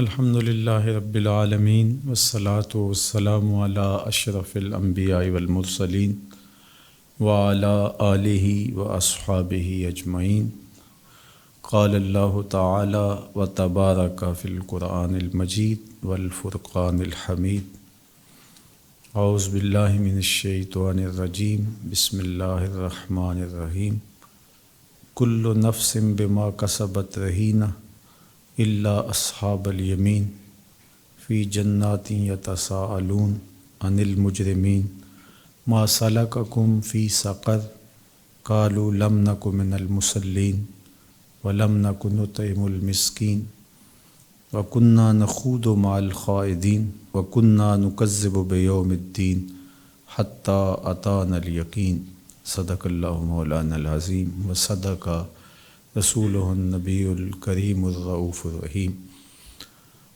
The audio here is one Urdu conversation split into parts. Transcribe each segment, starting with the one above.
الحمد للہ رب العالمین والصلاة والسلام علی اشرف الانبیاء والمرسلین وعلی آلہ واصحابہ اجمعین۔ قال اللہ تعالی وتبارک فی القرآن المجید والفرقان الحمید۔ اعوذ باللہ من الشیطان الرجیم، بسم اللہ الرحمن الرحیم۔ کل نفس بما کسبت رہینہ الا اصحاب الیمین فی جنات یتساءلون عن المجرمین ما سلککم فی سقر قالوا لم نک من المصلین ولم نک نطعم المسکین وکنا نخوض مع الخائضین وکنا نکذب بیوم الدین حتی اتانا الیقین۔ صدق اللہ مولانا العظیم وصدق رسولہ النبی الکریم الرؤوف الرحیم۔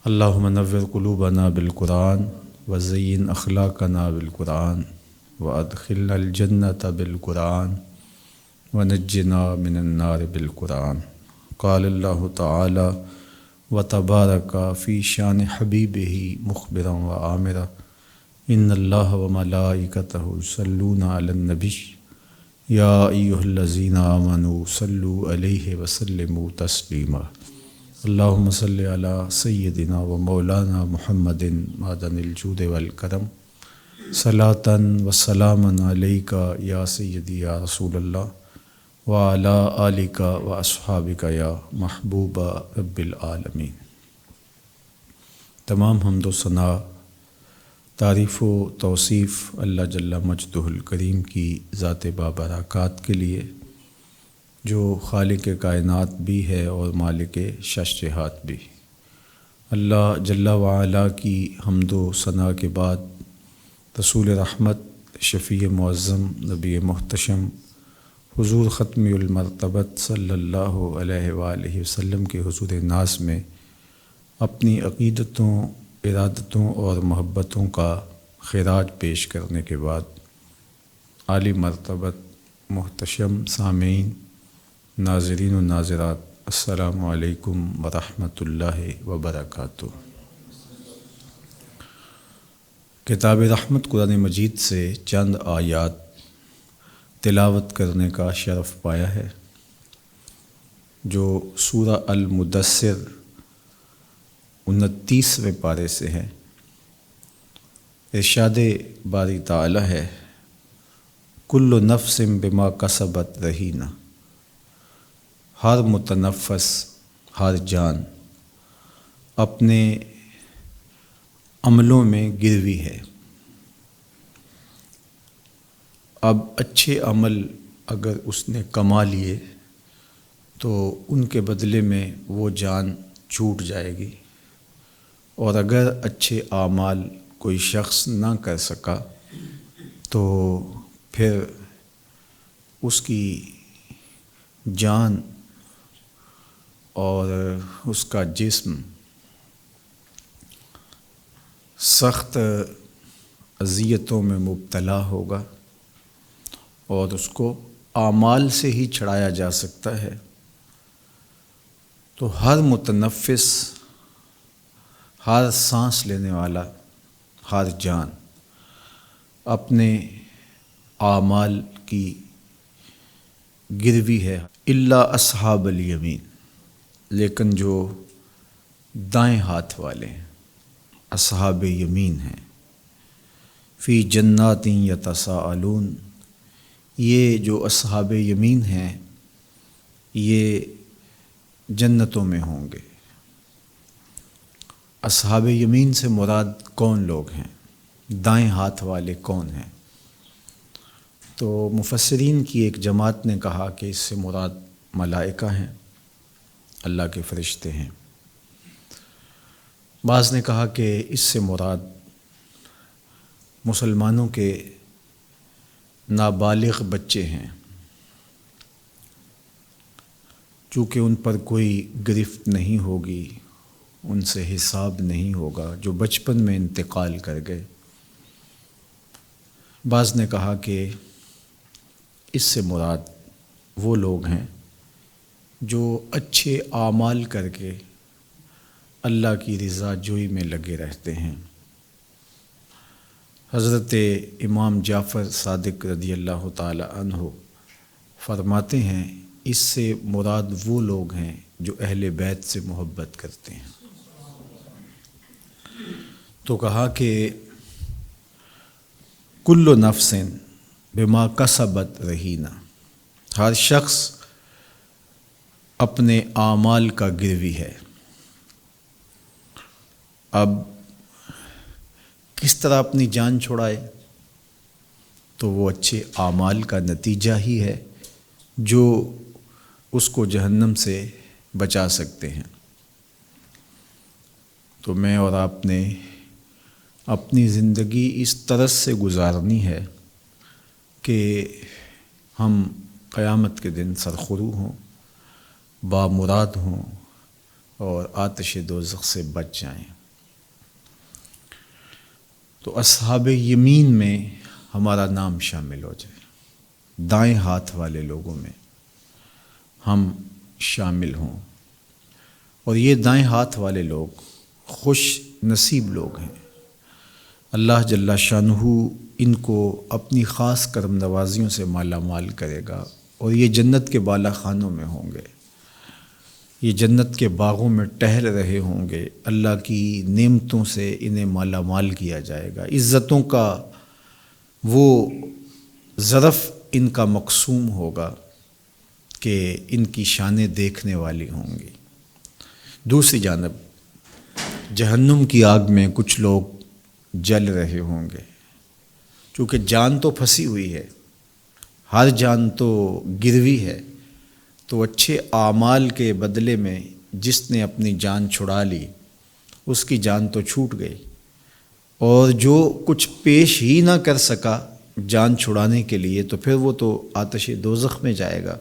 اللہم نور قلوبنا بالقرآن وزین اخلاقنا بالقرآن وادخلنا الجنۃ بالقرآن ونجنا من النار بالقرآن۔ قال اللہ تعالی وتبارک فی شان حبیبہ مخبرا وآمرا ان اللہ وملائکتہ یصلون علی النبی یا ایھا الذین آمنوا صلوا علیہ وسلموا تسلیما۔ اللہم صلی علی سیدنا و مولانا محمد معدن الجود والکرم صلاۃ و سلاما علیک یا سیدی یا رسول اللہ وعلی آلک و اصحابک یا محبوب رب العالمین۔ تمام حمد و ثنا، تعریف و توصیف اللہ جل مجدہ الکریم کی ذات بابرکات کے لیے، جو خالق کائنات بھی ہے اور مالک شش جہات بھی۔ اللہ جل وعلا کی حمد و ثنا کے بعد رسول رحمت، شفیع معظم، نبی محتشم حضور ختم المرتبت صلی اللہ علیہ وآلہ وسلم کے حضور ناز میں اپنی عقیدتوں، ارادتوں اور محبتوں کا خراج پیش کرنے کے بعد عالی مرتبت محتشم سامعین، ناظرین و ناظرات، السلام علیکم ورحمۃ اللہ وبرکاتہ۔ کتاب رحمت قرآن مجید سے چند آیات تلاوت کرنے کا شرف پایا ہے، جو سورہ المدثر 29ویں پارے سے ہے۔ ارشاد باری تعالی ہے، کل نفس بما کسبت رہینہ، ہر متنفس، ہر جان اپنے عملوں میں گروی ہے۔ اب اچھے عمل اگر اس نے کما لیے تو ان کے بدلے میں وہ جان چھوٹ جائے گی، اور اگر اچھے اعمال کوئی شخص نہ کر سکا تو پھر اس کی جان اور اس کا جسم سخت اذیتوں میں مبتلا ہوگا، اور اس کو اعمال سے ہی چھڑایا جا سکتا ہے۔ تو ہر متنفس، ہر سانس لینے والا، ہر جان اپنے اعمال کی گروی ہے، الا اصحاب الیمین، لیکن جو دائیں ہاتھ والے ہیں، اصحاب یمین ہیں۔ فی جنات یتساءلون، یہ جو اصحاب یمین ہیں یہ جنتوں میں ہوں گے۔ اصحاب یمین سے مراد کون لوگ ہیں؟ دائیں ہاتھ والے کون ہیں؟ تو مفسرین کی ایک جماعت نے کہا کہ اس سے مراد ملائکہ ہیں، اللہ کے فرشتے ہیں۔ بعض نے کہا کہ اس سے مراد مسلمانوں کے نابالغ بچے ہیں، چونکہ ان پر کوئی گرفت نہیں ہوگی، ان سے حساب نہیں ہوگا، جو بچپن میں انتقال کر گئے۔ بعض نے کہا کہ اس سے مراد وہ لوگ ہیں جو اچھے اعمال کر کے اللہ کی رضا جوئی میں لگے رہتے ہیں۔ حضرت امام جعفر صادق رضی اللہ تعالی عنہ فرماتے ہیں اس سے مراد وہ لوگ ہیں جو اہل بیت سے محبت کرتے ہیں۔ تو کہا کہ کل نفس بما کسبت رہینہ، ہر شخص اپنے اعمال کا گروی ہے۔ اب کس طرح اپنی جان چھڑائے؟ تو وہ اچھے اعمال کا نتیجہ ہی ہے جو اس کو جہنم سے بچا سکتے ہیں۔ تو میں اور آپ نے اپنی زندگی اس طرز سے گزارنی ہے کہ ہم قیامت کے دن سرخرو ہوں، بامراد ہوں اور آتش دوزخ سے بچ جائیں۔ تو اصحاب یمین میں ہمارا نام شامل ہو جائے، دائیں ہاتھ والے لوگوں میں ہم شامل ہوں، اور یہ دائیں ہاتھ والے لوگ خوش نصیب لوگ ہیں۔ اللہ جل شانہ ان کو اپنی خاص کرم نوازیوں سے مالا مال کرے گا، اور یہ جنت کے بالا خانوں میں ہوں گے، یہ جنت کے باغوں میں ٹہل رہے ہوں گے، اللہ کی نعمتوں سے انہیں مالا مال کیا جائے گا، عزتوں کا وہ ظرف ان کا مقسوم ہوگا کہ ان کی شانیں دیکھنے والی ہوں گی۔ دوسری جانب جہنم کی آگ میں کچھ لوگ جل رہے ہوں گے، چونکہ جان تو پھنسی ہوئی ہے، ہر جان تو گروی ہے، تو اچھے اعمال کے بدلے میں جس نے اپنی جان چھڑا لی اس کی جان تو چھوٹ گئی، اور جو کچھ پیش ہی نہ کر سکا جان چھڑانے کے لیے تو پھر وہ تو آتش دوزخ میں جائے گا۔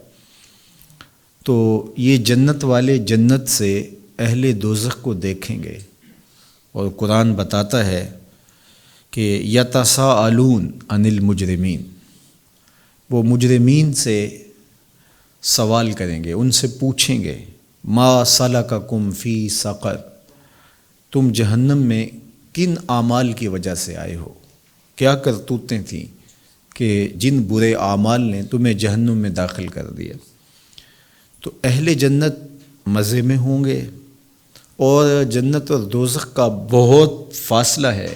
تو یہ جنت والے جنت سے اہل دوزخ کو دیکھیں گے، اور قرآن بتاتا ہے کہ یتساءلون عن المجرمین، وہ مجرمین سے سوال کریں گے، ان سے پوچھیں گے ما سلککم فی سقر، تم جہنم میں کن اعمال کی وجہ سے آئے ہو، کیا کرتوتیں تھیں کہ جن برے اعمال نے تمہیں جہنم میں داخل کر دیا۔ تو اہل جنت مزے میں ہوں گے، اور جنت اور دوزخ کا بہت فاصلہ ہے،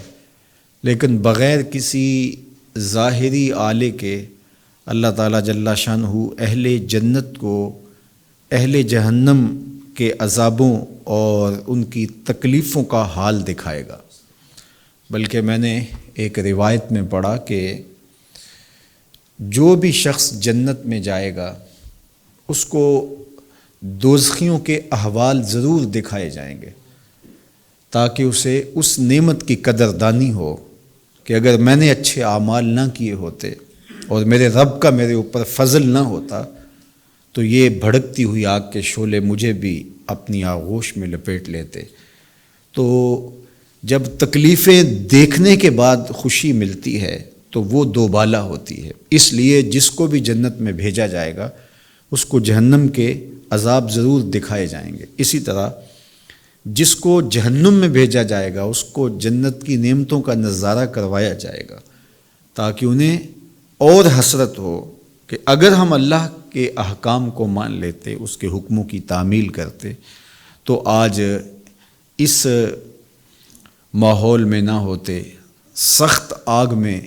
لیکن بغیر کسی ظاہری آلے کے اللہ تعالیٰ جل شانہ اہل جنت کو اہل جہنم کے عذابوں اور ان کی تکلیفوں کا حال دکھائے گا۔ بلکہ میں نے ایک روایت میں پڑھا کہ جو بھی شخص جنت میں جائے گا اس کو دوزخیوں کے احوال ضرور دکھائے جائیں گے، تاکہ اسے اس نعمت کی قدردانی ہو کہ اگر میں نے اچھے اعمال نہ کیے ہوتے اور میرے رب کا میرے اوپر فضل نہ ہوتا تو یہ بھڑکتی ہوئی آگ کے شعلے مجھے بھی اپنی آغوش میں لپیٹ لیتے۔ تو جب تکلیفیں دیکھنے کے بعد خوشی ملتی ہے تو وہ دوبالا ہوتی ہے، اس لیے جس کو بھی جنت میں بھیجا جائے گا اس کو جہنم کے عذاب ضرور دکھائے جائیں گے۔ اسی طرح جس کو جہنم میں بھیجا جائے گا اس کو جنت کی نعمتوں کا نظارہ کروایا جائے گا، تاکہ انہیں اور حسرت ہو کہ اگر ہم اللہ کے احکام کو مان لیتے، اس کے حکموں کی تعمیل کرتے، تو آج اس ماحول میں نہ ہوتے، سخت آگ میں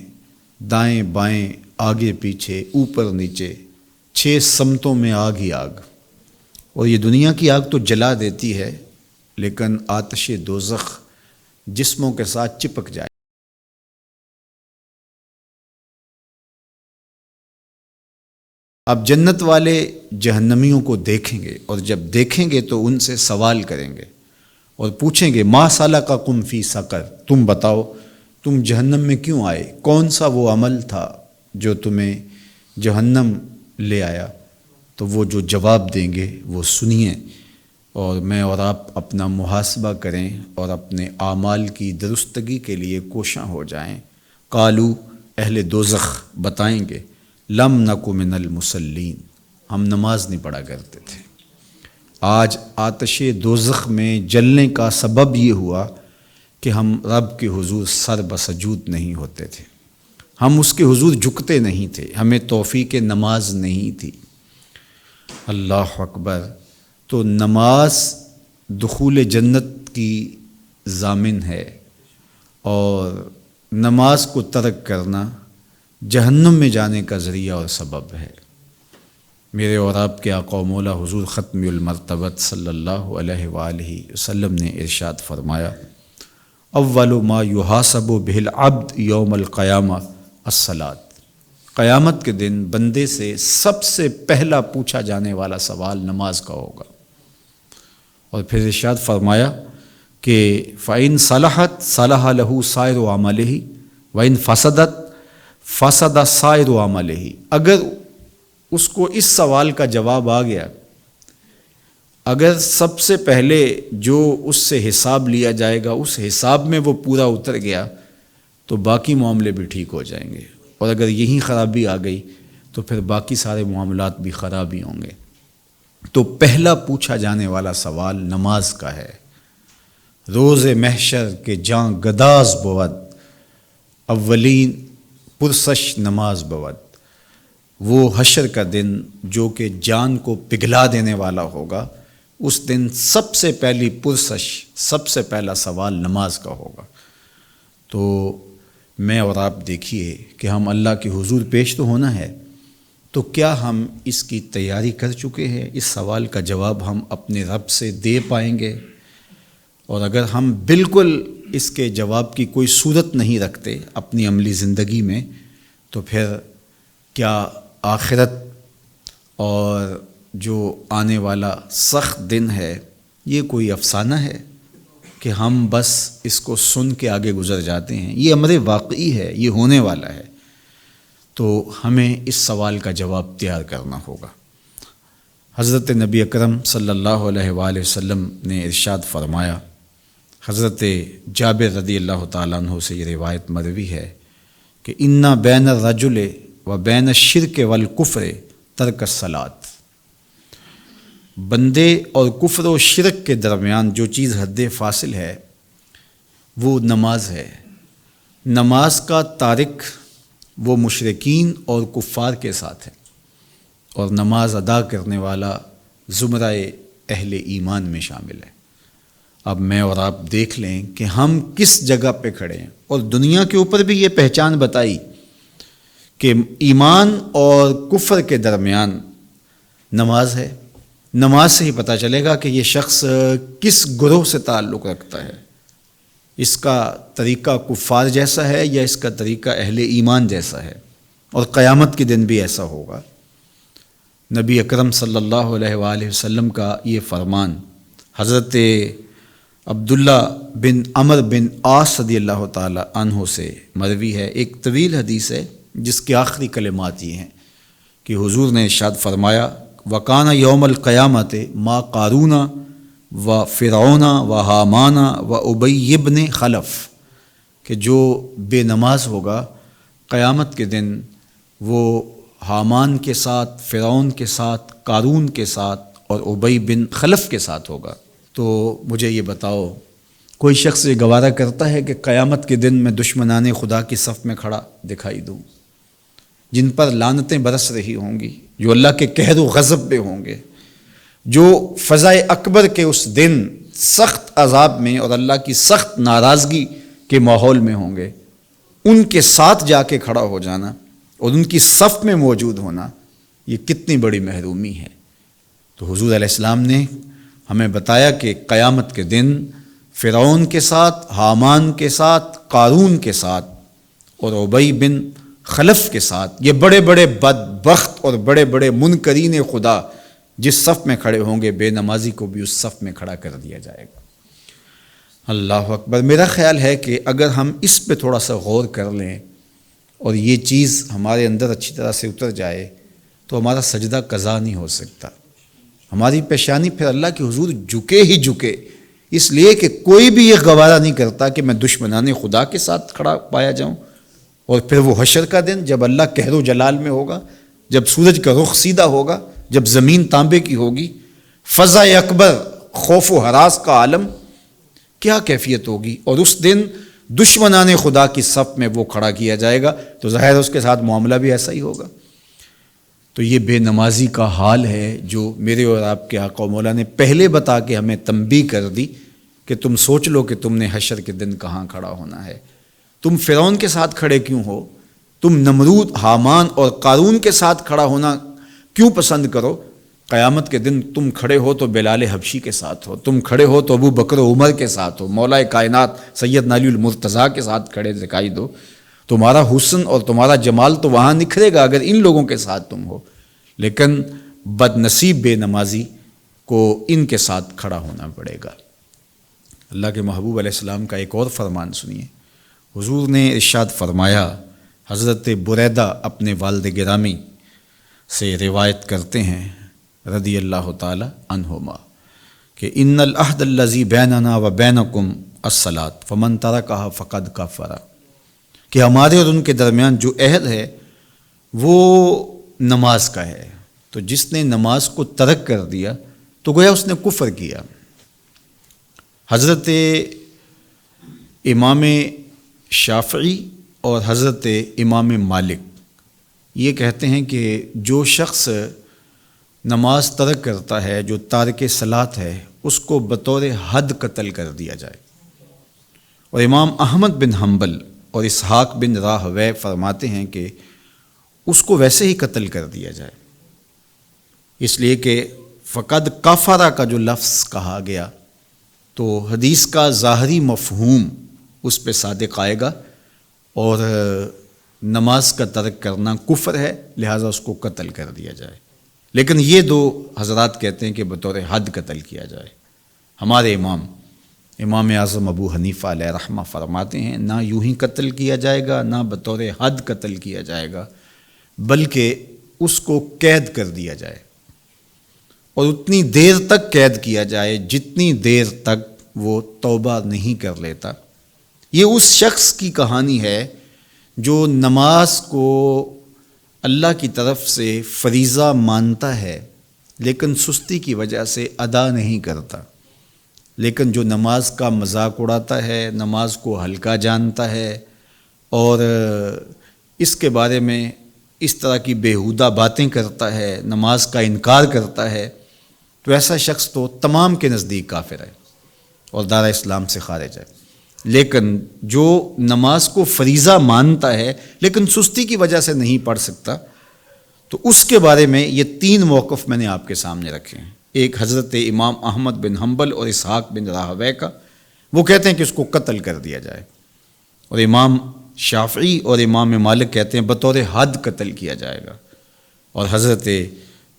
دائیں بائیں آگے پیچھے اوپر نیچے 6 سمتوں میں آگ ہی آگ۔ اور یہ دنیا کی آگ تو جلا دیتی ہے، لیکن آتش دوزخ جسموں کے ساتھ چپک جائے۔ اب جنت والے جہنمیوں کو دیکھیں گے، اور جب دیکھیں گے تو ان سے سوال کریں گے اور پوچھیں گے ما سلککم فی سقر، تم بتاؤ تم جہنم میں کیوں آئے، کون سا وہ عمل تھا جو تمہیں جہنم لے آیا؟ تو وہ جو جواب دیں گے وہ سنیے، اور میں اور آپ اپنا محاسبہ کریں اور اپنے اعمال کی درستگی کے لیے کوشاں ہو جائیں۔ قالو، اہل دوزخ بتائیں گے لم نک من المصلین، ہم نماز نہیں پڑھا کرتے تھے، آج آتش دوزخ میں جلنے کا سبب یہ ہوا کہ ہم رب کے حضور سر بسجود نہیں ہوتے تھے، ہم اس کے حضور جھکتے نہیں تھے، ہمیں توفیق نماز نہیں تھی۔ اللہ اکبر۔ تو نماز دخول جنت کی ضامن ہے، اور نماز کو ترک کرنا جہنم میں جانے کا ذریعہ اور سبب ہے۔ میرے اور آپ کے آقا و مولا حضور ختم المرتبت صلی اللہ علیہ وآلہ وسلم نے ارشاد فرمایا، اول ما یحاسب بہ العبد یوم القیامہ الصلاۃ۔ قیامت کے دن بندے سے سب سے پہلا پوچھا جانے والا سوال نماز کا ہوگا۔ اور پھر ارشاد فرمایا کہ فَإِن صَلَحَتْ صَلَحَ لَهُ سَائِرُ عَمَلِهِ وَإِن فَسَدَتْ فَسَدَ سَائِرُ عَمَلِهِ۔ اگر اس کو اس سوال کا جواب آ گیا، اگر سب سے پہلے جو اس سے حساب لیا جائے گا اس حساب میں وہ پورا اتر گیا تو باقی معاملے بھی ٹھیک ہو جائیں گے، اور اگر یہی خرابی آ گئی تو پھر باقی سارے معاملات بھی خراب ہی ہوں گے۔ تو پہلا پوچھا جانے والا سوال نماز کا ہے۔ روز محشر کے جاں گداز بود، اولین پرسش نماز بود۔ وہ حشر کا دن جو کہ جان کو پگھلا دینے والا ہوگا، اس دن سب سے پہلی پرسش، سب سے پہلا سوال نماز کا ہوگا۔ تو میں اور آپ دیکھیے کہ ہم اللہ کے حضور پیش تو ہونا ہے، تو کیا ہم اس کی تیاری کر چکے ہیں؟ اس سوال کا جواب ہم اپنے رب سے دے پائیں گے؟ اور اگر ہم بالکل اس کے جواب کی کوئی صورت نہیں رکھتے اپنی عملی زندگی میں، تو پھر کیا آخرت اور جو آنے والا سخت دن ہے یہ کوئی افسانہ ہے کہ ہم بس اس کو سن کے آگے گزر جاتے ہیں؟ یہ امر واقعی ہے، یہ ہونے والا ہے۔ تو ہمیں اس سوال کا جواب تیار کرنا ہوگا۔ حضرت نبی اکرم صلی اللہ علیہ وآلہ وسلم نے ارشاد فرمایا، حضرت جابر رضی اللہ تعالیٰ عنہ سے یہ روایت مروی ہے کہ اِنَّ بین الرجل و بین الشرک والکفر ترک الصلاۃ۔ بندے اور کفر و شرک کے درمیان جو چیز حد فاصل ہے وہ نماز ہے۔ نماز کا تارک وہ مشرکین اور کفار کے ساتھ ہے، اور نماز ادا کرنے والا زمرہ اہل ایمان میں شامل ہے۔ اب میں اور آپ دیکھ لیں کہ ہم کس جگہ پہ کھڑے ہیں، اور دنیا کے اوپر بھی یہ پہچان بتائی کہ ایمان اور کفر کے درمیان نماز ہے۔ نماز سے ہی پتہ چلے گا کہ یہ شخص کس گروہ سے تعلق رکھتا ہے، اس کا طریقہ کفار جیسا ہے یا اس کا طریقہ اہل ایمان جیسا ہے۔ اور قیامت کے دن بھی ایسا ہوگا۔ نبی اکرم صلی اللہ علیہ وآلہ وسلم کا یہ فرمان حضرت عبداللہ بن عمر بن عاص رضی اللہ تعالی عنہ سے مروی ہے۔ ایک طویل حدیث ہے جس کے آخری کلمات یہ ہیں کہ حضور نے ارشاد فرمایا، وَقَانَ يَوْمَ الْقِيَامَةِ مَا قَارُونَ وَفِرْعَوْنَ وَحَامَانَ وَأُبَيِّ بْنِ خَلَف، کہ جو بے نماز ہوگا قیامت کے دن وہ حامان کے ساتھ، فرعون کے ساتھ، قارون کے ساتھ اور ابی بن خلف کے ساتھ ہوگا۔ تو مجھے یہ بتاؤ، کوئی شخص یہ گوارا کرتا ہے کہ قیامت کے دن میں دشمنان خدا کی صف میں کھڑا دکھائی دوں، جن پر لعنتیں برس رہی ہوں گی، جو اللہ کے قہر و غضب میں ہوں گے، جو فضائے اکبر کے اس دن سخت عذاب میں اور اللہ کی سخت ناراضگی کے ماحول میں ہوں گے، ان کے ساتھ جا کے کھڑا ہو جانا اور ان کی صف میں موجود ہونا، یہ کتنی بڑی محرومی ہے۔ تو حضور علیہ السلام نے ہمیں بتایا کہ قیامت کے دن فرعون کے ساتھ، حامان کے ساتھ، قارون کے ساتھ اور ابی بن خلف کے ساتھ یہ بڑے بڑے بدبخت اور بڑے بڑے منکرین خدا جس صف میں کھڑے ہوں گے، بے نمازی کو بھی اس صف میں کھڑا کر دیا جائے گا۔ اللہ اکبر۔ میرا خیال ہے کہ اگر ہم اس پہ تھوڑا سا غور کر لیں اور یہ چیز ہمارے اندر اچھی طرح سے اتر جائے تو ہمارا سجدہ قضا نہیں ہو سکتا، ہماری پیشانی پھر اللہ کے حضور جھکے ہی جھکے، اس لیے کہ کوئی بھی یہ گوارا نہیں کرتا کہ میں دشمنان خدا کے ساتھ کھڑا پایا جاؤں۔ اور پھر وہ حشر کا دن جب اللہ قہر و جلال میں ہوگا، جب سورج کا رخ سیدھا ہوگا، جب زمین تانبے کی ہوگی، فضا اکبر، خوف و ہراس کا عالم، کیا کیفیت ہوگی؟ اور اس دن دشمنان خدا کی صف میں وہ کھڑا کیا جائے گا، تو ظاہر اس کے ساتھ معاملہ بھی ایسا ہی ہوگا۔ تو یہ بے نمازی کا حال ہے جو میرے اور آپ کے آقا و مولا نے پہلے بتا کے ہمیں تنبیہ کر دی کہ تم سوچ لو کہ تم نے حشر کے دن کہاں کھڑا ہونا ہے۔ تم فرعون کے ساتھ کھڑے کیوں ہو؟ تم نمرود، حامان اور قارون کے ساتھ کھڑا ہونا کیوں پسند کرو؟ قیامت کے دن تم کھڑے ہو تو بلال حبشی کے ساتھ ہو، تم کھڑے ہو تو ابو بکر و عمر کے ساتھ ہو، مولا کائنات سیدنا علی المرتضیٰ کے ساتھ کھڑے دکھائی دو۔ تمہارا حسن اور تمہارا جمال تو وہاں نکھرے گا اگر ان لوگوں کے ساتھ تم ہو، لیکن بد نصیب بے نمازی کو ان کے ساتھ کھڑا ہونا پڑے گا۔ اللہ کے محبوب علیہ السلام کا ایک اور فرمان سنیے۔ حضور نے ارشاد فرمایا، حضرت بریدہ اپنے والد گرامی سے روایت کرتے ہیں رضی اللہ تعالی عنہما کہ ان العہد الذی بیننا و بینکم الصلاۃ فمن ترکھا فقد کفر، کہ ہمارے اور ان کے درمیان جو عہد ہے وہ نماز کا ہے، تو جس نے نماز کو ترک کر دیا تو گویا اس نے کفر کیا۔ حضرت امام شافعی اور حضرت امام مالک یہ کہتے ہیں کہ جو شخص نماز ترک کرتا ہے، جو تارک صلاۃ ہے، اس کو بطور حد قتل کر دیا جائے، اور امام احمد بن حنبل اور اسحاق بن راہویہ فرماتے ہیں کہ اس کو ویسے ہی قتل کر دیا جائے، اس لیے کہ فقد کفر کا جو لفظ کہا گیا تو حدیث کا ظاہری مفہوم اس پہ صادق آئے گا، اور نماز کا ترک کرنا کفر ہے، لہٰذا اس کو قتل کر دیا جائے۔ لیکن یہ دو حضرات کہتے ہیں کہ بطور حد قتل کیا جائے۔ ہمارے امام اعظم ابو حنیفہ علیہ رحمہ فرماتے ہیں نہ یوں ہی قتل کیا جائے گا، نہ بطور حد قتل کیا جائے گا، بلکہ اس کو قید کر دیا جائے، اور اتنی دیر تک قید کیا جائے جتنی دیر تک وہ توبہ نہیں کر لیتا۔ یہ اس شخص کی کہانی ہے جو نماز کو اللہ کی طرف سے فریضہ مانتا ہے لیکن سستی کی وجہ سے ادا نہیں کرتا، لیکن جو نماز کا مذاق اڑاتا ہے، نماز کو ہلکا جانتا ہے اور اس کے بارے میں اس طرح کی بیہودہ باتیں کرتا ہے، نماز کا انکار کرتا ہے، تو ایسا شخص تو تمام کے نزدیک کافر ہے اور دارِ اسلام سے خارج ہے۔ لیکن جو نماز کو فریضہ مانتا ہے لیکن سستی کی وجہ سے نہیں پڑھ سکتا، تو اس کے بارے میں یہ تین موقف میں نے آپ کے سامنے رکھے ہیں۔ ایک حضرت امام احمد بن حنبل اور اسحاق بن راہویہ کا، وہ کہتے ہیں کہ اس کو قتل کر دیا جائے، اور امام شافعی اور امام مالک کہتے ہیں بطور حد قتل کیا جائے گا، اور حضرت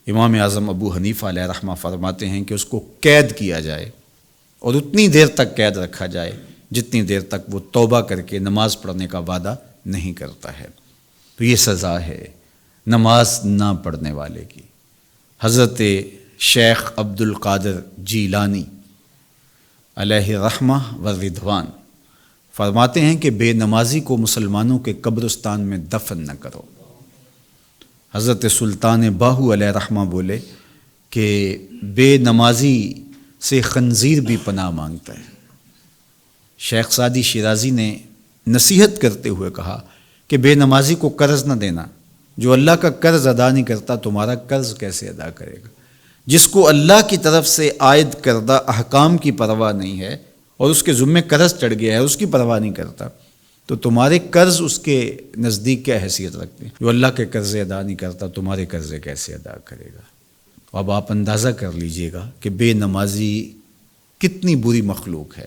امام اعظم ابو حنیفہ علیہ رحمہ فرماتے ہیں کہ اس کو قید کیا جائے اور اتنی دیر تک قید رکھا جائے جتنی دیر تک وہ توبہ کر کے نماز پڑھنے کا وعدہ نہیں کرتا ہے۔ تو یہ سزا ہے نماز نہ پڑھنے والے کی۔ حضرت شیخ عبد القادر جیلانی علیہ رحمہ و رضوان فرماتے ہیں کہ بے نمازی کو مسلمانوں کے قبرستان میں دفن نہ کرو۔ حضرت سلطان باہو علیہ رحمہ بولے کہ بے نمازی سے خنزیر بھی پناہ مانگتا ہے۔ شیخ سعدی شیرازی نے نصیحت کرتے ہوئے کہا کہ بے نمازی کو قرض نہ دینا، جو اللہ کا قرض ادا نہیں کرتا تمہارا قرض کیسے ادا کرے گا؟ جس کو اللہ کی طرف سے عائد کردہ احکام کی پرواہ نہیں ہے اور اس کے ذمے قرض چڑھ گیا ہے، اس کی پرواہ نہیں کرتا، تو تمہارے قرض اس کے نزدیک کیا حیثیت رکھتے ہیں؟ جو اللہ کے قرض ادا نہیں کرتا تمہارے قرض کیسے ادا کرے گا؟ اب آپ اندازہ کر لیجئے گا کہ بے نمازی کتنی بری مخلوق ہے،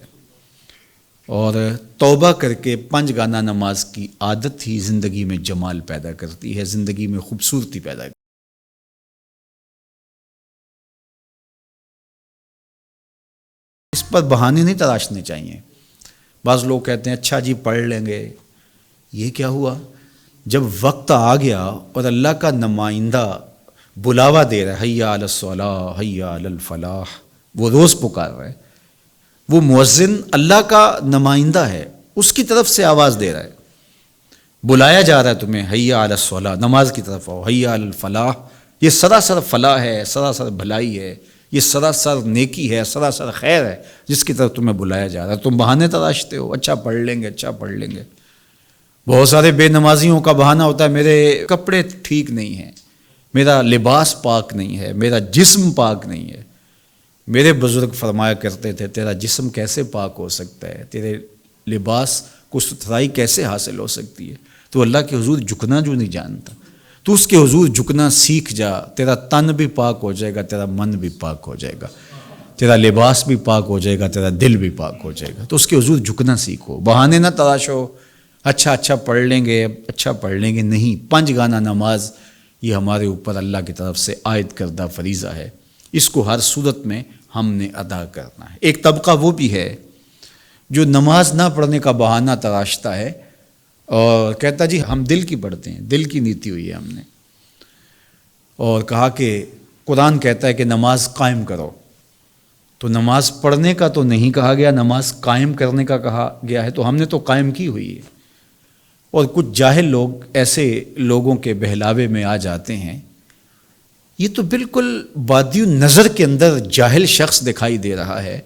اور توبہ کر کے 5 گانہ نماز کی عادت ہی زندگی میں جمال پیدا کرتی ہے، زندگی میں خوبصورتی پیدا کرتی ہے۔ اس پر بہانے نہیں تراشنے چاہیے۔ بعض لوگ کہتے ہیں اچھا جی پڑھ لیں گے، یہ کیا ہوا؟ جب وقت آ گیا اور اللہ کا نمائندہ بلاوا دے رہا ہے، حیا علی الصلاۃ حیا علی الفلاح، وہ روز پکار رہا ہے، وہ مؤذن اللہ کا نمائندہ ہے، اس کی طرف سے آواز دے رہا ہے، بلایا جا رہا ہے تمہیں حیا علی الصلاۃ، نماز کی طرف آؤ، حیا علی الفلاح، یہ سراسر فلاح ہے، سراسر بھلائی ہے، یہ سراسر نیکی ہے، سراسر خیر ہے جس کی طرف تمہیں بلایا جا رہا ہے۔ تم بہانے تراشتے ہو، اچھا پڑھ لیں گے، اچھا پڑھ لیں گے۔ بہت سارے بے نمازیوں کا بہانہ ہوتا ہے، میرے کپڑے ٹھیک نہیں ہیں، میرا لباس پاک نہیں ہے، میرا جسم پاک نہیں ہے۔ میرے بزرگ فرمایا کرتے تھے تیرا جسم کیسے پاک ہو سکتا ہے، تیرے لباس کو ستھرائی کیسے حاصل ہو سکتی ہے؟ تو اللہ کے حضور جھکنا جو نہیں جانتا، تو اس کے حضور جھکنا سیکھ جا، تیرا تن بھی پاک ہو جائے گا، تیرا من بھی پاک ہو جائے گا، تیرا لباس بھی پاک ہو جائے گا، تیرا دل بھی پاک ہو جائے گا۔ تو اس کے حضور جھکنا سیکھو، بہانے نہ تراشو، اچھا پڑھ لیں گے، اچھا پڑھ لیں گے نہیں۔ 5 گانا نماز یہ ہمارے اوپر اللہ کی طرف سے عائد کردہ فریضہ ہے، اس کو ہر صورت میں ہم نے ادا کرنا ہے۔ ایک طبقہ وہ بھی ہے جو نماز نہ پڑھنے کا بہانہ تراشتا ہے اور کہتا جی ہم دل کی پڑھتے ہیں، دل کی نیتی ہوئی ہے ہم نے، اور کہا کہ قرآن کہتا ہے کہ نماز قائم کرو، تو نماز پڑھنے کا تو نہیں کہا گیا، نماز قائم کرنے کا کہا گیا ہے، تو ہم نے تو قائم کی ہوئی ہے۔ اور کچھ جاہل لوگ ایسے لوگوں کے بہلاوے میں آ جاتے ہیں، یہ تو بالکل بادی نظر کے اندر جاہل شخص دکھائی دے رہا ہے،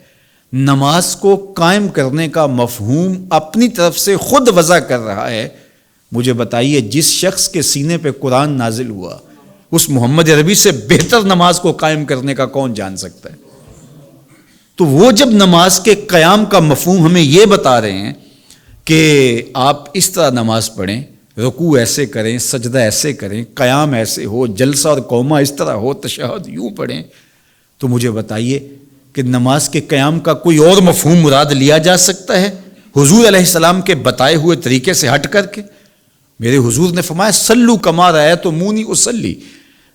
نماز کو قائم کرنے کا مفہوم اپنی طرف سے خود وضع کر رہا ہے۔ مجھے بتائیے جس شخص کے سینے پہ قرآن نازل ہوا، اس محمد عربی سے بہتر نماز کو قائم کرنے کا کون جان سکتا ہے؟ تو وہ جب نماز کے قیام کا مفہوم ہمیں یہ بتا رہے ہیں کہ آپ اس طرح نماز پڑھیں، رکوع ایسے کریں، سجدہ ایسے کریں، قیام ایسے ہو، جلسہ اور قومہ اس طرح ہو، تشہد یوں پڑھیں، تو مجھے بتائیے کہ نماز کے قیام کا کوئی اور مفہوم مراد لیا جا سکتا ہے حضور علیہ السلام کے بتائے ہوئے طریقے سے ہٹ کر کے؟ میرے حضور نے فرمایا سلو کما رأیتمونی اصلی،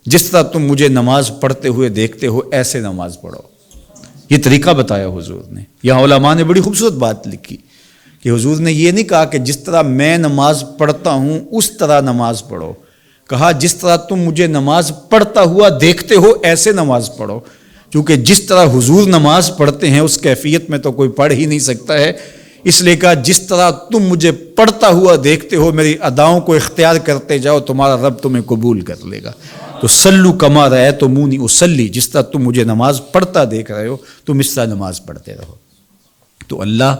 جس طرح تم مجھے نماز پڑھتے ہوئے دیکھتے ہو ایسے نماز پڑھو۔ یہ طریقہ بتایا حضور نے۔ یہاں علماء نے بڑی خوبصورت بات لکھی کہ حضور نے یہ نہیں کہا کہ جس طرح میں نماز پڑھتا ہوں اس طرح نماز پڑھو، کہا جس طرح تم مجھے نماز پڑھتا ہوا دیکھتے ہو ایسے نماز پڑھو، کیونکہ جس طرح حضور نماز پڑھتے ہیں اس کیفیت میں تو کوئی پڑھ ہی نہیں سکتا ہے، اس لیے کہا جس طرح تم مجھے پڑھتا ہوا دیکھتے ہو میری اداؤں کو اختیار کرتے جاؤ، تمہارا رب تمہیں قبول کر لے گا۔ تو سلو کما رأیتمونی اصلی، جس طرح تم مجھے نماز پڑھتا دیکھ رہے ہو تم اس طرح نماز پڑھتے رہو۔ تو اللہ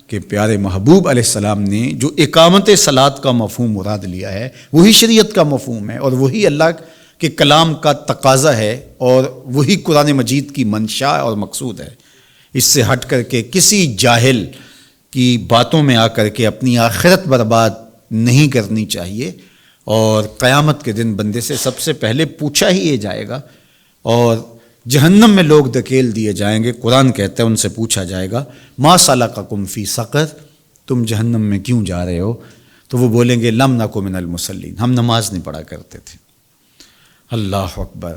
کہ پیارے محبوب علیہ السلام نے جو اقامت صلاۃ کا مفہوم مراد لیا ہے وہی شریعت کا مفہوم ہے، اور وہی اللہ کے کلام کا تقاضا ہے، اور وہی قرآن مجید کی منشا اور مقصود ہے۔ اس سے ہٹ کر کے کسی جاہل کی باتوں میں آ کر کے اپنی آخرت برباد نہیں کرنی چاہیے، اور قیامت کے دن بندے سے سب سے پہلے پوچھا ہی یہ جائے گا، اور جہنم میں لوگ دھکیل دیے جائیں گے۔ قرآن کہتا ہے ان سے پوچھا جائے گا ما سلککم فی سقر، تم جہنم میں کیوں جا رہے ہو؟ تو وہ بولیں گے لم نک من المصلین، ہم نماز نہیں پڑھا کرتے تھے۔ اللہ اکبر۔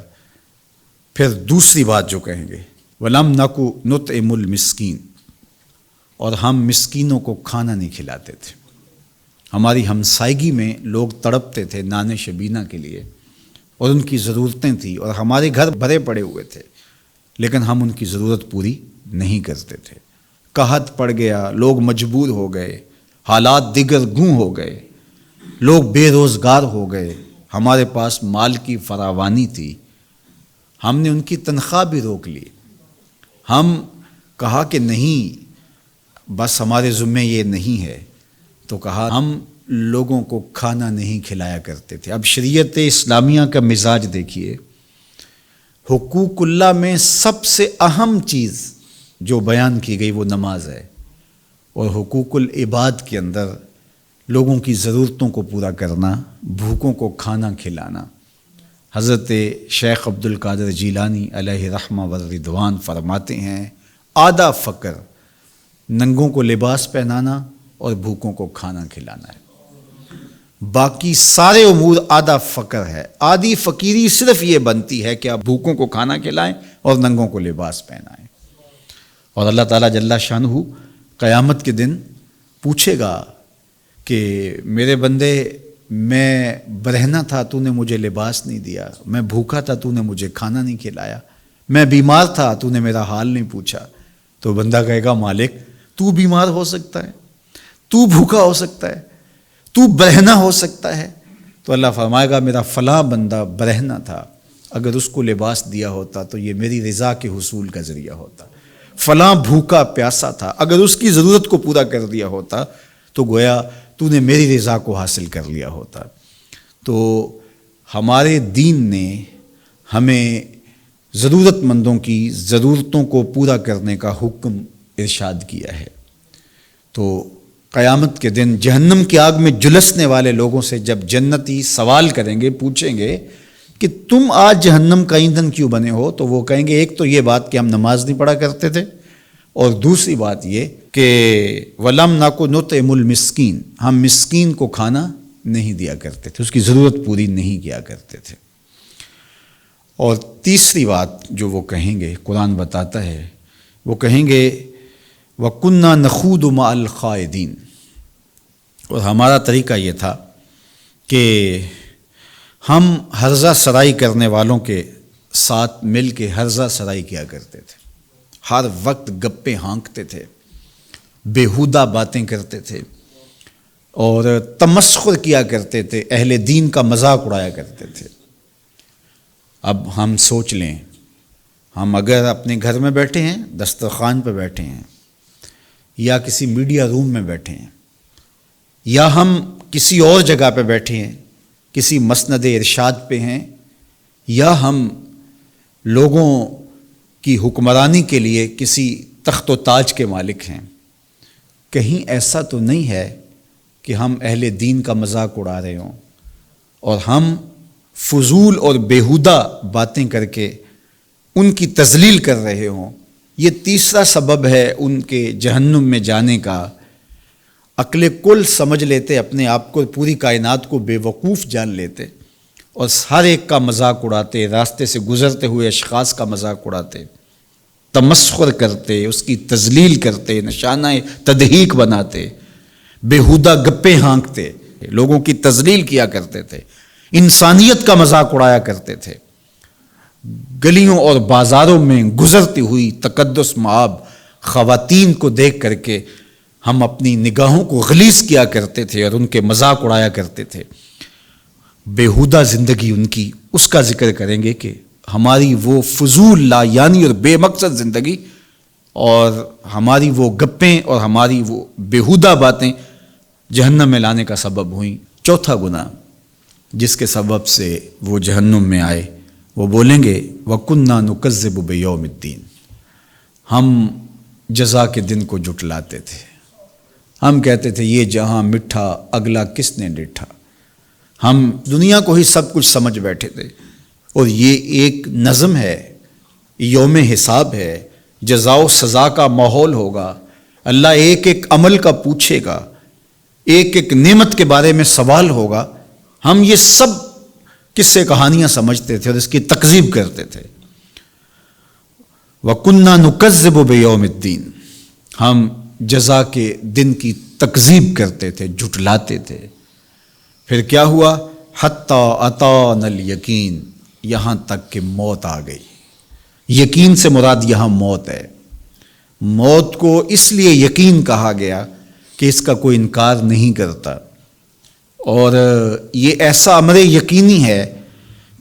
پھر دوسری بات جو کہیں گے ولم نک نطعم المسکین، اور ہم مسکینوں کو کھانا نہیں کھلاتے تھے۔ ہماری ہمسائیگی میں لوگ تڑپتے تھے نان شبینہ کے لیے، اور ان کی ضرورتیں تھیں، اور ہمارے گھر بھرے پڑے ہوئے تھے، لیکن ہم ان کی ضرورت پوری نہیں کرتے تھے۔ قحط پڑ گیا، لوگ مجبور ہو گئے، حالات دیگر گوں ہو گئے، لوگ بے روزگار ہو گئے، ہمارے پاس مال کی فراوانی تھی، ہم نے ان کی تنخواہ بھی روک لی۔ ہم کہا کہ نہیں، بس ہمارے ذمے یہ نہیں ہے، تو کہا ہم لوگوں کو کھانا نہیں کھلایا کرتے تھے۔ اب شریعت اسلامیہ کا مزاج دیکھیے، حقوق اللہ میں سب سے اہم چیز جو بیان کی گئی وہ نماز ہے، اور حقوق العباد کے اندر لوگوں کی ضرورتوں کو پورا کرنا، بھوکوں کو کھانا کھلانا۔ حضرت شیخ عبد القادر جیلانی علیہ رحمہ و رضوان فرماتے ہیں آدھا فقر ننگوں کو لباس پہنانا اور بھوکوں کو کھانا کھلانا ہے، باقی سارے امور آدھا فقر ہے۔ آدھی فقیری صرف یہ بنتی ہے کہ آپ بھوکوں کو کھانا کھلائیں اور ننگوں کو لباس پہنائیں۔ اور اللہ تعالیٰ جل شانہ قیامت کے دن پوچھے گا کہ میرے بندے، میں برہنہ تھا تو نے مجھے لباس نہیں دیا، میں بھوکا تھا تو نے مجھے کھانا نہیں کھلایا، میں بیمار تھا تو نے میرا حال نہیں پوچھا۔ تو بندہ کہے گا مالک تو بیمار ہو سکتا ہے، تو بھوکا ہو سکتا ہے، تو برہنہ ہو سکتا ہے؟ تو اللہ فرمائے گا میرا فلاں بندہ برہنہ تھا، اگر اس کو لباس دیا ہوتا تو یہ میری رضا کے حصول کا ذریعہ ہوتا، فلاں بھوکا پیاسا تھا، اگر اس کی ضرورت کو پورا کر دیا ہوتا تو گویا تو نے میری رضا کو حاصل کر لیا ہوتا۔ تو ہمارے دین نے ہمیں ضرورت مندوں کی ضرورتوں کو پورا کرنے کا حکم ارشاد کیا ہے۔ تو قیامت کے دن جہنم کی آگ میں جلسنے والے لوگوں سے جب جنتی سوال کریں گے، پوچھیں گے کہ تم آج جہنم کا ایندھن کیوں بنے ہو، تو وہ کہیں گے ایک تو یہ بات کہ ہم نماز نہیں پڑھا کرتے تھے، اور دوسری بات یہ کہ وَلَمْ نَكُ نُطْعِمُ الْمِسْكِينَ، ہم مسکین کو کھانا نہیں دیا کرتے تھے، اس کی ضرورت پوری نہیں کیا کرتے تھے۔ اور تیسری بات جو وہ کہیں گے، قرآن بتاتا ہے، وہ کہیں گے وَكُنَّا نَخُوضُ مَعَ الْخَائِضِينَ، اور ہمارا طریقہ یہ تھا کہ ہم ہرزہ سرائی کرنے والوں کے ساتھ مل کے ہرزہ سرائی کیا کرتے تھے، ہر وقت گپے ہانکتے تھے، بیہودہ باتیں کرتے تھے، اور تمسخر کیا کرتے تھے، اہل دین کا مذاق اڑایا کرتے تھے۔ اب ہم سوچ لیں، ہم اگر اپنے گھر میں بیٹھے ہیں، دسترخوان پہ بیٹھے ہیں، یا کسی میڈیا روم میں بیٹھے ہیں، یا ہم کسی اور جگہ پہ بیٹھے ہیں، کسی مسند ارشاد پہ ہیں، یا ہم لوگوں کی حکمرانی کے لیے کسی تخت و تاج کے مالک ہیں، کہیں ایسا تو نہیں ہے کہ ہم اہل دین کا مذاق اڑا رہے ہوں اور ہم فضول اور بیہودہ باتیں کر کے ان کی تذلیل کر رہے ہوں۔ یہ تیسرا سبب ہے ان کے جہنم میں جانے کا۔ عقل کل سمجھ لیتے، اپنے آپ کو، پوری کائنات کو بے وقوف جان لیتے، اور ہر ایک کا مذاق اڑاتے، راستے سے گزرتے ہوئے اشخاص کا مذاق اڑاتے، تمسخر کرتے، اس کی تذلیل کرتے، نشانہ تضحیک بناتے، بیہودہ گپے ہانکتے، لوگوں کی تذلیل کیا کرتے تھے، انسانیت کا مذاق اڑایا کرتے تھے۔ گلیوں اور بازاروں میں گزرتی ہوئی تقدس مآب خواتین کو دیکھ کر کے ہم اپنی نگاہوں کو غلیظ کیا کرتے تھے اور ان کے مذاق اڑایا کرتے تھے۔ بیہودہ زندگی ان کی، اس کا ذکر کریں گے کہ ہماری وہ فضول لا یعنی اور بے مقصد زندگی اور ہماری وہ گپیں اور ہماری وہ بیہودہ باتیں جہنم میں لانے کا سبب ہوئیں۔ چوتھا گناہ جس کے سبب سے وہ جہنم میں آئے، وہ بولیں گے وَكُنَّا نُكَذِّبُ بِيَوْمِ الدِّينِ، ہم جزا کے دن کو جھٹلاتے تھے، ہم کہتے تھے یہ جہاں مٹھا اگلا کس نے ڈٹھا، ہم دنیا کو ہی سب کچھ سمجھ بیٹھے تھے، اور یہ ایک نظم ہے، یوم حساب ہے، جزا و سزا کا ماحول ہوگا، اللہ ایک ایک عمل کا پوچھے گا، ایک ایک نعمت کے بارے میں سوال ہوگا۔ ہم یہ سب قصے کہانیاں سمجھتے تھے اور اس کی تکذیب کرتے تھے۔ وَكُنَّا نُكَذِّبُ بِيَوْمِ الدِّينِ، ہم جزا کے دن کی تکذیب کرتے تھے، جھٹلاتے تھے۔ پھر کیا ہوا؟ حَتَّى أَتَانَا الْيَقِينُ، یہاں تک کہ موت آ گئی۔ یقین سے مراد یہاں موت ہے۔ موت کو اس لیے یقین کہا گیا کہ اس کا کوئی انکار نہیں کرتا، اور یہ ایسا امر یقینی ہے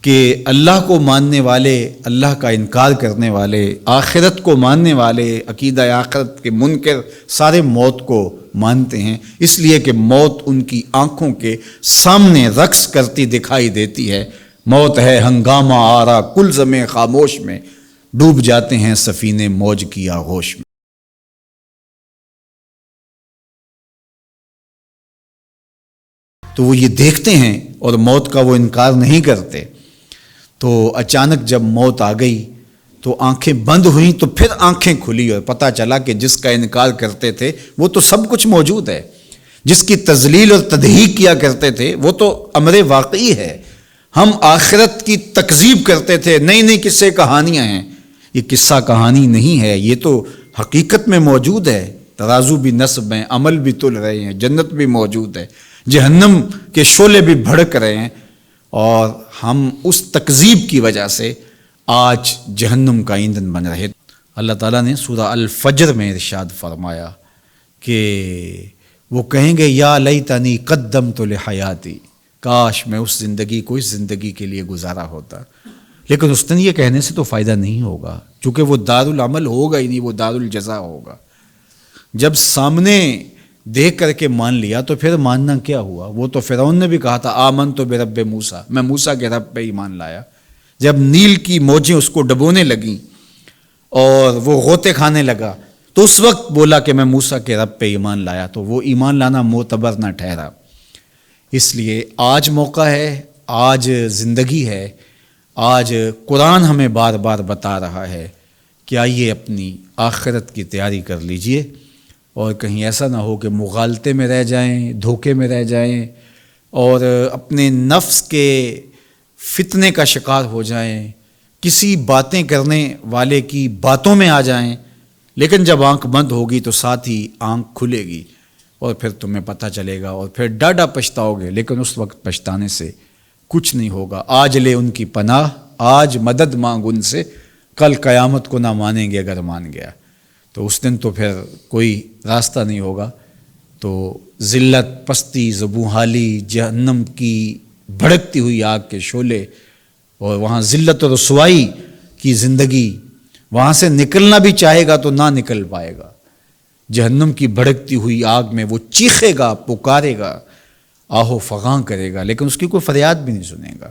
کہ اللہ کو ماننے والے، اللہ کا انکار کرنے والے، آخرت کو ماننے والے، عقیدہ آخرت کے منکر سارے موت کو مانتے ہیں، اس لیے کہ موت ان کی آنکھوں کے سامنے رقص کرتی دکھائی دیتی ہے۔ موت ہے ہنگامہ آرا کل زمیں خاموش میں، ڈوب جاتے ہیں سفینے موج کی آغوش میں۔ تو وہ یہ دیکھتے ہیں اور موت کا وہ انکار نہیں کرتے۔ تو اچانک جب موت آ گئی تو آنکھیں بند ہوئیں، تو پھر آنکھیں کھلی اور پتہ چلا کہ جس کا انکار کرتے تھے وہ تو سب کچھ موجود ہے، جس کی تذلیل اور تضحیک کیا کرتے تھے وہ تو امر واقعی ہے۔ ہم آخرت کی تکذیب کرتے تھے، نئی نئی قصے کہانیاں ہیں، یہ قصہ کہانی نہیں ہے، یہ تو حقیقت میں موجود ہے۔ ترازو بھی نصب ہیں، عمل بھی تل رہے ہیں، جنت بھی موجود ہے، جہنم کے شعلے بھی بھڑک رہے ہیں، اور ہم اس تکذیب کی وجہ سے آج جہنم کا ایندھن بن رہے۔ اللہ تعالیٰ نے سورہ الفجر میں ارشاد فرمایا کہ وہ کہیں گے یا لیتنی قدمت لحیاتی، کاش میں اس زندگی کو اس زندگی کے لیے گزارا ہوتا، لیکن اس دن یہ کہنے سے تو فائدہ نہیں ہوگا، چونکہ وہ دارالعمل ہوگا ہی نہیں، وہ دارالجزا ہوگا۔ جب سامنے دیکھ کر کے مان لیا تو پھر ماننا کیا ہوا؟ وہ تو فرعون نے بھی کہا تھا آمنت برب موسیٰ، میں موسیٰ کے رب پہ ایمان لایا۔ جب نیل کی موجیں اس کو ڈبونے لگیں اور وہ غوطے کھانے لگا تو اس وقت بولا کہ میں موسیٰ کے رب پہ ایمان لایا، تو وہ ایمان لانا معتبر نہ ٹھہرا۔ اس لیے آج موقع ہے، آج زندگی ہے، آج قرآن ہمیں بار بار بتا رہا ہے کہ آئیے اپنی آخرت کی تیاری کر لیجئے، اور کہیں ایسا نہ ہو کہ مغالطے میں رہ جائیں، دھوکے میں رہ جائیں، اور اپنے نفس کے فتنے کا شکار ہو جائیں، کسی باتیں کرنے والے کی باتوں میں آ جائیں، لیکن جب آنکھ بند ہوگی تو ساتھ ہی آنکھ کھلے گی اور پھر تمہیں پتہ چلے گا اور پھر ڈاڈا پچھتاؤ گے، لیکن اس وقت پچھتانے سے کچھ نہیں ہوگا۔ آج لے ان کی پناہ، آج مدد مانگ ان سے، کل قیامت کو نہ مانیں گے اگر مان گیا تو اس دن تو پھر کوئی راستہ نہیں ہوگا۔ تو ذلت، پستی، زبونحالی، جہنم کی بھڑکتی ہوئی آگ کے شعلے، اور وہاں ذلت و رسوائی کی زندگی، وہاں سے نکلنا بھی چاہے گا تو نہ نکل پائے گا۔ جہنم کی بھڑکتی ہوئی آگ میں وہ چیخے گا، پکارے گا، آہو فغاں کرے گا، لیکن اس کی کوئی فریاد بھی نہیں سنے گا۔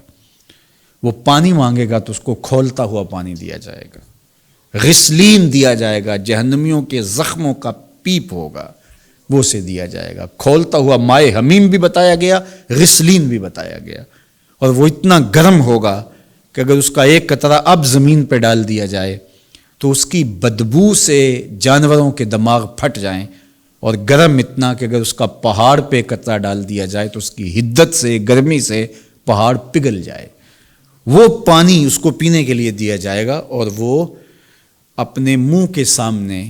وہ پانی مانگے گا تو اس کو کھولتا ہوا پانی دیا جائے گا، غسلین دیا جائے گا، جہنمیوں کے زخموں کا پیپ ہوگا، وہ سے دیا جائے گا۔ کھولتا ہوا مائے حمیم بھی بتایا گیا، غسلین بھی بتایا گیا، اور وہ اتنا گرم ہوگا کہ اگر اس کا ایک قطرہ اب زمین پہ ڈال دیا جائے تو اس کی بدبو سے جانوروں کے دماغ پھٹ جائیں، اور گرم اتنا کہ اگر اس کا پہاڑ پہ قطرہ ڈال دیا جائے تو اس کی حدت سے، گرمی سے پہاڑ پگھل جائے۔ وہ پانی اس کو پینے کے لیے دیا جائے گا، اور وہ اپنے منہ کے سامنے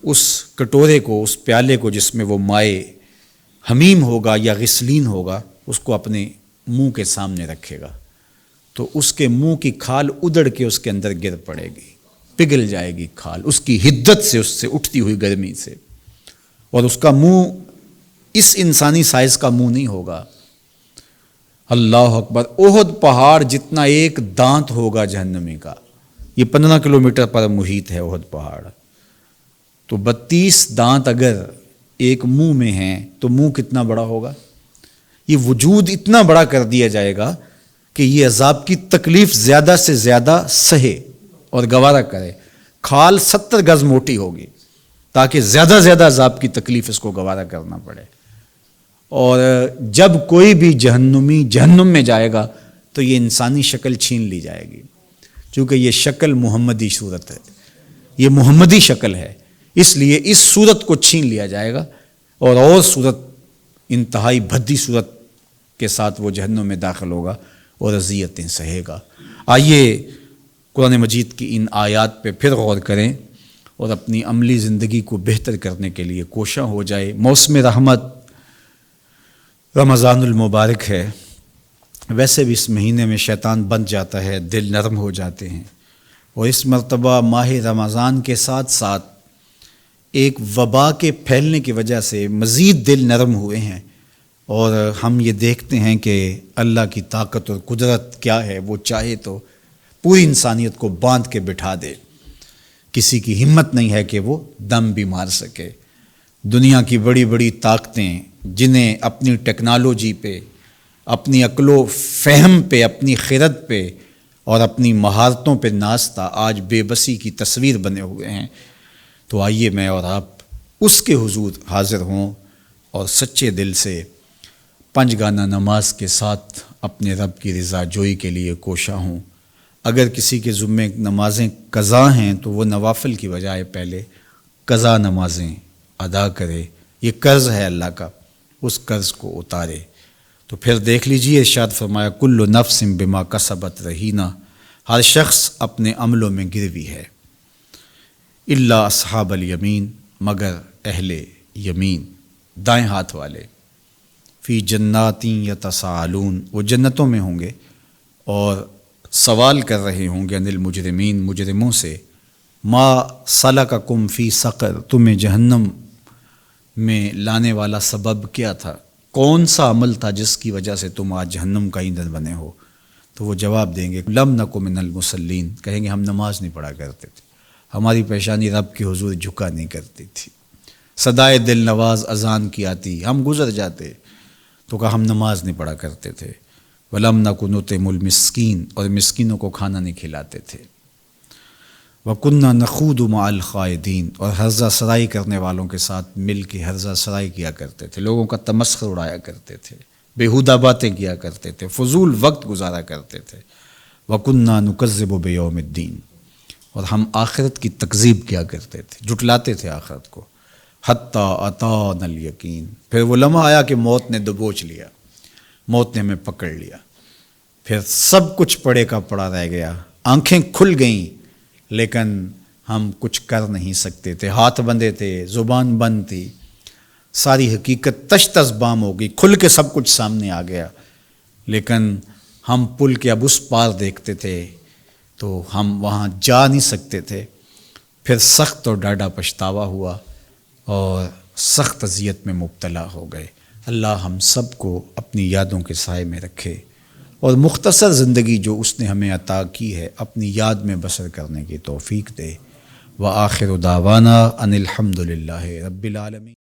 اس کٹورے کو، اس پیالے کو جس میں وہ مائے حمیم ہوگا یا غسلین ہوگا، اس کو اپنے منہ کے سامنے رکھے گا تو اس کے منہ کی کھال ادڑ کے اس کے اندر گر پڑے گی، پگھل جائے گی کھال اس کی حدت سے، اس سے اٹھتی ہوئی گرمی سے، اور اس کا منہ اس انسانی سائز کا منہ نہیں ہوگا۔ اللہ اکبر! احد پہاڑ جتنا ایک دانت ہوگا جہنمی کا، یہ 15 کلومیٹر پر محیط ہے احد پہاڑ، تو 32 دانت اگر ایک منہ میں ہیں تو منہ کتنا بڑا ہوگا؟ یہ وجود اتنا بڑا کر دیا جائے گا کہ یہ عذاب کی تکلیف زیادہ سے زیادہ سہے اور گوارا کرے۔ کھال 70 گز موٹی ہوگی تاکہ زیادہ زیادہ عذاب کی تکلیف اس کو گوارا کرنا پڑے، اور جب کوئی بھی جہنمی جہنم میں جائے گا تو یہ انسانی شکل چھین لی جائے گی، چونکہ یہ شکل محمدی صورت ہے، یہ محمدی شکل ہے، اس لیے اس صورت کو چھین لیا جائے گا، اور صورت انتہائی بھدی صورت کے ساتھ وہ جہنم میں داخل ہوگا اور اذیتیں سہے گا۔ آئیے قرآن مجید کی ان آیات پہ پھر غور کریں اور اپنی عملی زندگی کو بہتر کرنے کے لیے کوشاں ہو جائے۔ موسم رحمت رمضان المبارک ہے، ویسے بھی اس مہینے میں شیطان بند جاتا ہے، دل نرم ہو جاتے ہیں، اور اس مرتبہ ماہ رمضان کے ساتھ ساتھ ایک وبا کے پھیلنے کی وجہ سے مزید دل نرم ہوئے ہیں، اور ہم یہ دیکھتے ہیں کہ اللہ کی طاقت اور قدرت کیا ہے، وہ چاہے تو پوری انسانیت کو باندھ کے بٹھا دے، کسی کی ہمت نہیں ہے کہ وہ دم بھی مار سکے۔ دنیا کی بڑی بڑی طاقتیں جنہیں اپنی ٹیکنالوجی پہ، اپنی عقل و فہم پہ، اپنی خرد پہ اور اپنی مہارتوں پہ ناز تھا، آج بے بسی کی تصویر بنے ہوئے ہیں۔ تو آئیے میں اور آپ اس کے حضور حاضر ہوں اور سچے دل سے 5 گانہ نماز کے ساتھ اپنے رب کی رضا جوئی کے لیے کوشاں ہوں۔ اگر کسی کے ذمے نمازیں قضا ہیں تو وہ نوافل کی بجائے پہلے قضا نمازیں ادا کرے، یہ قرض ہے اللہ کا، اس قرض کو اتارے۔ تو پھر دیکھ لیجئے، ارشاد فرمایا کل نفس بما کسبت رہینہ، ہر شخص اپنے عملوں میں گروی ہے، الا اصحاب الیمین، مگر اہل یمین، دائیں ہاتھ والے، فی جنات یتساءلون، وہ جنتوں میں ہوں گے اور سوال کر رہے ہوں گے عن المجرمین، مجرموں سے، ما سلککم فی سقر، تمہیں جہنم میں لانے والا سبب کیا تھا، کون سا عمل تھا جس کی وجہ سے تم آج جہنم کا ایندھن بنے ہو؟ تو وہ جواب دیں گے لم نکو من المصلین، کہیں گے ہم نماز نہیں پڑھا کرتے تھے، ہماری پیشانی رب کے حضور جھکا نہیں کرتی تھی، صدائے دل نواز اذان کی آتی ہم گزر جاتے، تو کہا ہم نماز نہیں پڑھا کرتے تھے، وَلَمْ نَكُ نُطْعِمُ الْمِسْكِينَ، اور مسکینوں کو کھانا نہیں کھلاتے تھے، وَكُنَّا نَخُوضُ مَعَ الْخَائِضِينَ، اور ہرزہ سرائی کرنے والوں کے ساتھ مل کے ہرزہ سرائی کیا کرتے تھے، لوگوں کا تمسخر اڑایا کرتے تھے، بیہودہ باتیں کیا کرتے تھے، فضول وقت گزارا کرتے تھے، وَكُنَّا نُكَذِّبُ بِيَوْمِ الدِّينِ، اور ہم آخرت کی تکذیب کیا کرتے تھے، جھٹلاتے تھے آخرت کو، حتیٰ أَتَانَا الْيَقِينُ، پھر وہ لمحہ آیا کہ موت نے دبوچ لیا، موت نے ہمیں پکڑ لیا، پھر سب کچھ پڑے کا پڑا رہ گیا، آنکھیں کھل گئیں لیکن ہم کچھ کر نہیں سکتے تھے، ہاتھ بندھے تھے، زبان بند تھی، ساری حقیقت تش تش بام ہو گئی، کھل کے سب کچھ سامنے آ گیا، لیکن ہم پل کے اب اس پار دیکھتے تھے تو ہم وہاں جا نہیں سکتے تھے، پھر سخت اور ڈاڈھا پچھتاوا ہوا اور سخت اذیت میں مبتلا ہو گئے۔ اللہ ہم سب کو اپنی یادوں کے سائے میں رکھے اور مختصر زندگی جو اس نے ہمیں عطا کی ہے اپنی یاد میں بسر کرنے کی توفیق دے۔ وآخر دعوانا ان الحمد للہ رب العالمین۔